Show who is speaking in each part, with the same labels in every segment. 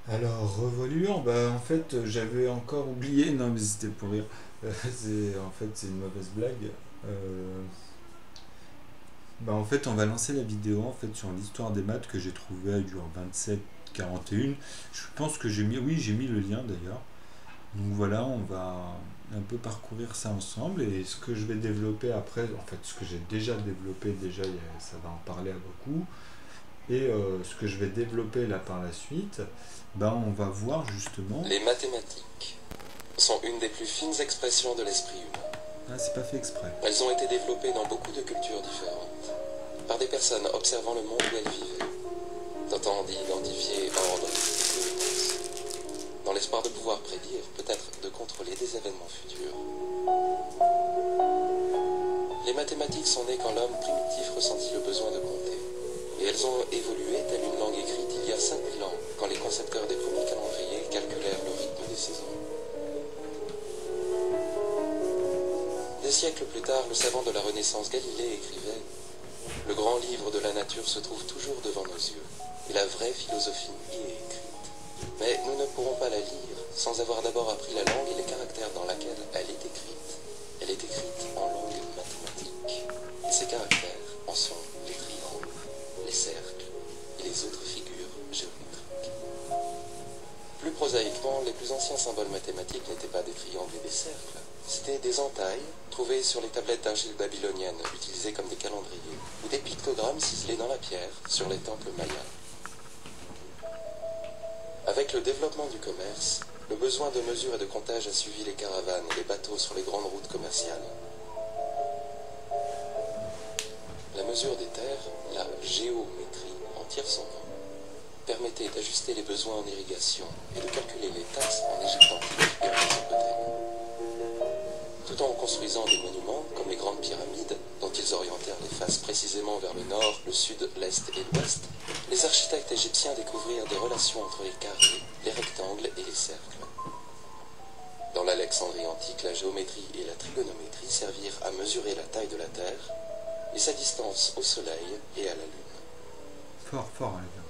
Speaker 1: Alors, Revolution, bah en fait, j'avais encore oublié, non mais c'était pour rire. En fait, c'est une mauvaise blague. Euh, Bah en fait, on va lancer la vidéo en fait sur l'histoire des maths que j'ai trouvé du 27-41. Je pense que j'ai mis, oui, j'ai mis le lien d'ailleurs. Donc voilà, on va un peu parcourir ça ensemble et ce que je vais développer après, en fait, ce que j'ai déjà développé, déjà, ça va en parler à beaucoup. Et ce que je vais développer là par la suite, bah on va voir justement.
Speaker 2: Les mathématiques sont une des plus fines expressions de l'esprit humain.
Speaker 1: Ah, c'est pas fait exprès.
Speaker 2: Elles ont été développées dans beaucoup de cultures différentes, par des personnes observant le monde où elles vivaient, tentant d'y identifier ordre et cohérence, dans l'espoir de pouvoir prédire, peut-être de contrôler des événements futurs. Les mathématiques sont nées quand l'homme primitif ressentit le besoin de compter, et elles ont évolué telle une langue écrite il y a 5000 ans, quand les concepteurs des premiers calendriers calculèrent le rythme des saisons. Des siècles plus tard, le savant de la Renaissance Galilée écrivait « Le grand livre de la nature se trouve toujours devant nos yeux, et la vraie philosophie y est écrite. Mais nous ne pourrons pas la lire sans avoir d'abord appris la langue et les caractères dans laquelle elle est écrite. Elle est écrite en langue mathématique, et ces caractères en sont les triangles, les cercles et les autres figures géométriques. » Plus prosaïquement, les plus anciens symboles mathématiques n'étaient pas des triangles et des cercles. C'était des entailles, trouvées sur les tablettes d'argile babyloniennes, utilisées comme des calendriers, ou des pictogrammes ciselés dans la pierre, sur les temples mayas. Avec le développement du commerce, le besoin de mesure et de comptage a suivi les caravanes et les bateaux sur les grandes routes commerciales. La mesure des terres, la géométrie, en tire son nom, permettait d'ajuster les besoins en irrigation et de calculer les taxes en Égypte antique et en Mésopotamie. Tout en construisant des monuments, comme les grandes pyramides, dont ils orientèrent les faces précisément vers le nord, le sud, l'est et l'ouest, les architectes égyptiens découvrirent des relations entre les carrés, les rectangles et les cercles. Dans l'Alexandrie antique, la géométrie et la trigonométrie servirent à mesurer la taille de la Terre et sa distance au Soleil et à la Lune.
Speaker 1: Fort, fort, les gars.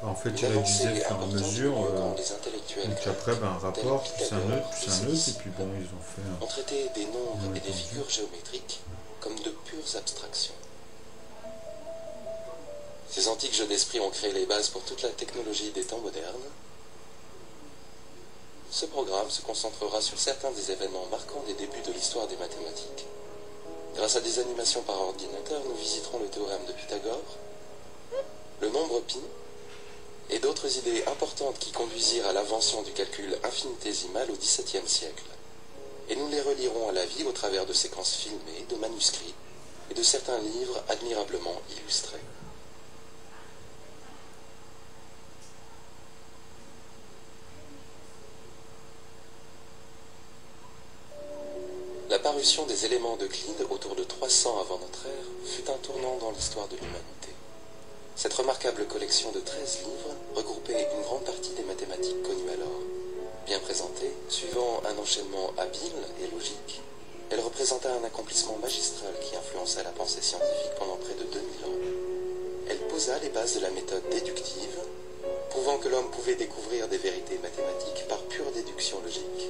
Speaker 1: Bah, en fait,
Speaker 2: Une
Speaker 1: il réduisait au
Speaker 2: avancée
Speaker 1: fur et à
Speaker 2: importante
Speaker 1: mesure.
Speaker 2: eut lieu quand les intellectuels
Speaker 1: Donc après,
Speaker 2: grecs,
Speaker 1: bah, un
Speaker 2: tels
Speaker 1: rapport, plus un
Speaker 2: Pythagore
Speaker 1: nœud, plus
Speaker 2: et
Speaker 1: un nœud, et
Speaker 2: Césippe,
Speaker 1: puis bon, ils ont fait
Speaker 2: ont traité des
Speaker 1: ils
Speaker 2: nombres
Speaker 1: ont
Speaker 2: et des
Speaker 1: étendu.
Speaker 2: figures géométriques comme de pures abstractions. Ces antiques jeux d'esprit ont créé les bases pour toute la technologie des temps modernes. Ce programme se concentrera sur certains des événements marquants des débuts de l'histoire des mathématiques. Grâce à des animations par ordinateur, nous visiterons le théorème de Pythagore, le nombre pi, et d'autres idées importantes qui conduisirent à l'invention du calcul infinitésimal au XVIIe siècle. Et nous les relierons à la vie au travers de séquences filmées, de manuscrits et de certains livres admirablement illustrés. La parution des éléments d'Euclide autour de 300 avant notre ère fut un tournant dans l'histoire de l'humanité. Cette remarquable collection de 13 livres regroupait une grande partie des mathématiques connues alors. Bien présentée, suivant un enchaînement habile et logique, elle représenta un accomplissement magistral qui influença la pensée scientifique pendant près de 2000 ans. Elle posa les bases de la méthode déductive, prouvant que l'homme pouvait découvrir des vérités mathématiques par pure déduction logique.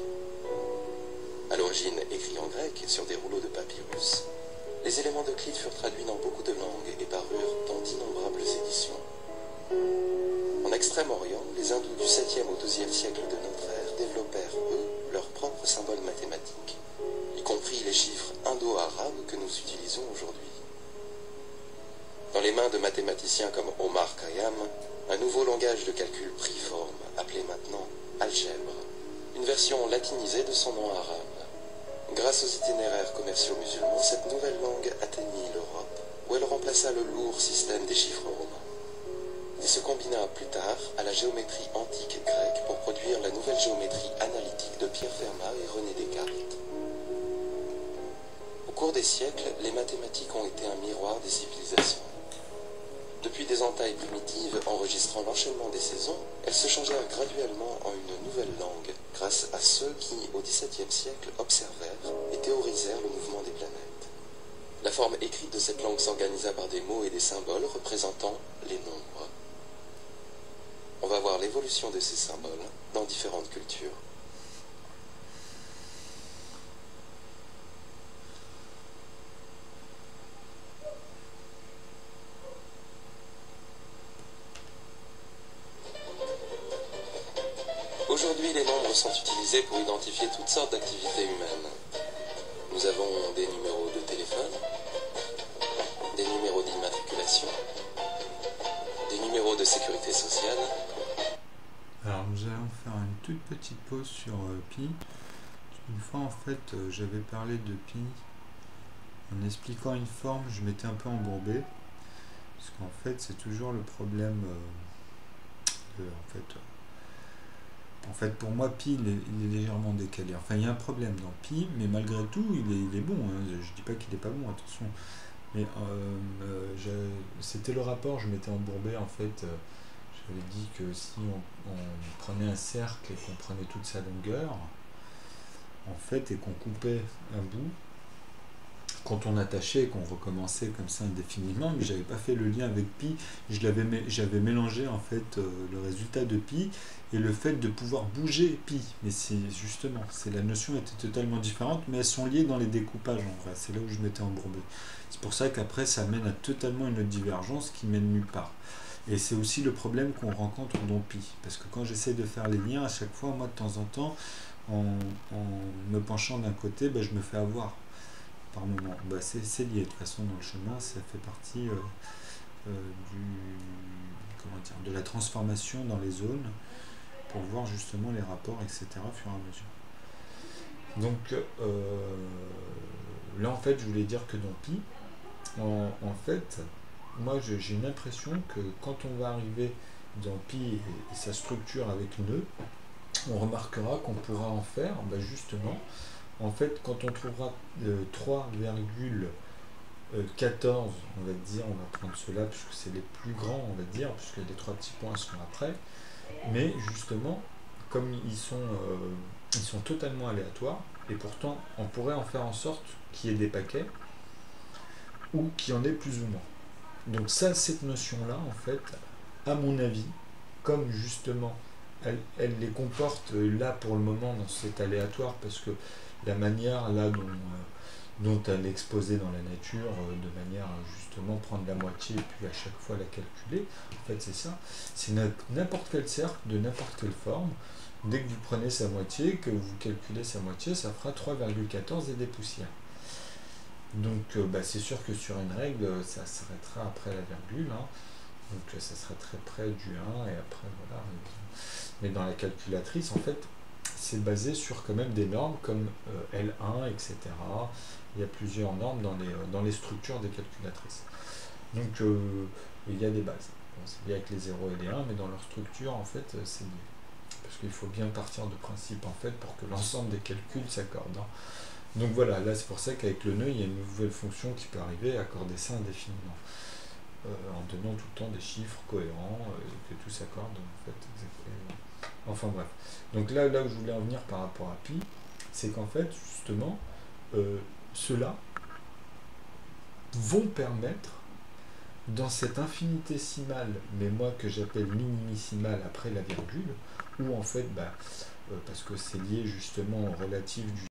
Speaker 2: À l'origine écrit en grec sur des rouleaux de papyrus, les éléments d'Euclide furent traduits dans beaucoup de langues et parurent dans d'innombrables éditions. En Extrême-Orient, les hindous du 7e au 12e siècle de notre ère développèrent, eux, leurs propres symboles mathématiques, y compris les chiffres indo-arabes que nous utilisons aujourd'hui. Dans les mains de mathématiciens comme Omar Khayyam, un nouveau langage de calcul prit forme, appelé maintenant algèbre, une version latinisée de son nom arabe. Grâce aux itinéraires commerciaux musulmans, cette nouvelle langue atteignit l'Europe, où elle remplaça le lourd système des chiffres romains. Il se combina plus tard à la géométrie antique grecque pour produire la nouvelle géométrie analytique de Pierre Fermat et René Descartes. Au cours des siècles, les mathématiques ont été un miroir des civilisations. Depuis des entailles primitives enregistrant l'enchaînement des saisons, elles se changèrent graduellement en une nouvelle langue, grâce à ceux qui, au XVIIe siècle, observèrent et théorisèrent le mouvement des planètes. La forme écrite de cette langue s'organisa par des mots et des symboles représentant les nombres. On va voir l'évolution de ces symboles dans différentes cultures. Aujourd'hui, les nombres sont utilisés pour identifier toutes sortes d'activités humaines. Nous avons des numéros de téléphone, des numéros d'immatriculation, des numéros de sécurité sociale.
Speaker 1: Alors nous allons faire une toute petite pause sur pi. Une fois en fait j'avais parlé de pi en expliquant une forme, je m'étais un peu embourbé parce qu'en fait c'est toujours le problème en fait pour moi pi il est légèrement décalé. Enfin il y a un problème dans pi, mais malgré tout il est bon, hein. Je dis pas qu'il est pas bon, attention. Mais c'était le rapport, je m'étais embourbé en fait. J'avais dit que si on prenait un cercle et qu'on prenait toute sa longueur, en fait, et qu'on coupait un bout, quand on attachait et qu'on recommençait comme ça indéfiniment, mais j'avais pas fait le lien avec pi, j'avais mélangé en fait le résultat de pi et le fait de pouvoir bouger pi. Mais c'est justement, la notion était totalement différente, mais elles sont liées dans les découpages en vrai. C'est là où je m'étais embourbé. C'est pour ça qu'après ça mène à totalement une autre divergence qui mène nulle part. Et c'est aussi le problème qu'on rencontre dans pi. Parce que quand j'essaie de faire les liens, à chaque fois, moi, de temps en temps, en me penchant d'un côté, je me fais avoir par moment. C'est lié. De toute façon, dans le chemin, ça fait partie de la transformation dans les zones pour voir justement les rapports, etc. au fur et à mesure. Donc, là, en fait, je voulais dire que dans pi, en fait, moi j'ai une impression que quand on va arriver dans pi et sa structure avec nœud, on remarquera qu'on pourra en faire justement, en fait quand on trouvera 3,14, on va dire, on va prendre cela puisque c'est les plus grands, on va dire, puisque les 3 petits points sont après, mais justement comme ils sont totalement aléatoires, et pourtant on pourrait en faire en sorte qu'il y ait des paquets ou qu'il y en ait plus ou moins. Donc ça, cette notion-là, en fait, à mon avis, comme justement, elle les comporte là pour le moment dans cet aléatoire, parce que la manière là dont elle est exposée dans la nature, de manière à justement prendre la moitié et puis à chaque fois la calculer, en fait c'est ça, c'est n'importe quel cercle de n'importe quelle forme. Dès que vous prenez sa moitié, que vous calculez sa moitié, ça fera 3,14 et des poussières. Donc c'est sûr que sur une règle, ça s'arrêtera après la virgule, hein. Donc ça sera très près du 1 et après voilà. Mais dans la calculatrice, en fait, c'est basé sur quand même des normes comme L1, etc. Il y a plusieurs normes dans les structures des calculatrices. Donc il y a des bases. Bon, c'est lié avec les 0 et les 1, mais dans leur structure, en fait, c'est lié. Parce qu'il faut bien partir de principe, en fait, pour que l'ensemble des calculs s'accordent, hein. Donc voilà, là c'est pour ça qu'avec le nœud, il y a une nouvelle fonction qui peut arriver à accorder ça indéfiniment. En donnant tout le temps des chiffres cohérents, que tout s'accorde, en fait, exactement. Enfin bref. Donc là où je voulais en venir par rapport à pi, c'est qu'en fait, justement, ceux-là vont permettre, dans cette infinitésimale, mais moi que j'appelle minimissimale après la virgule, où en fait, parce que c'est lié justement au relatif du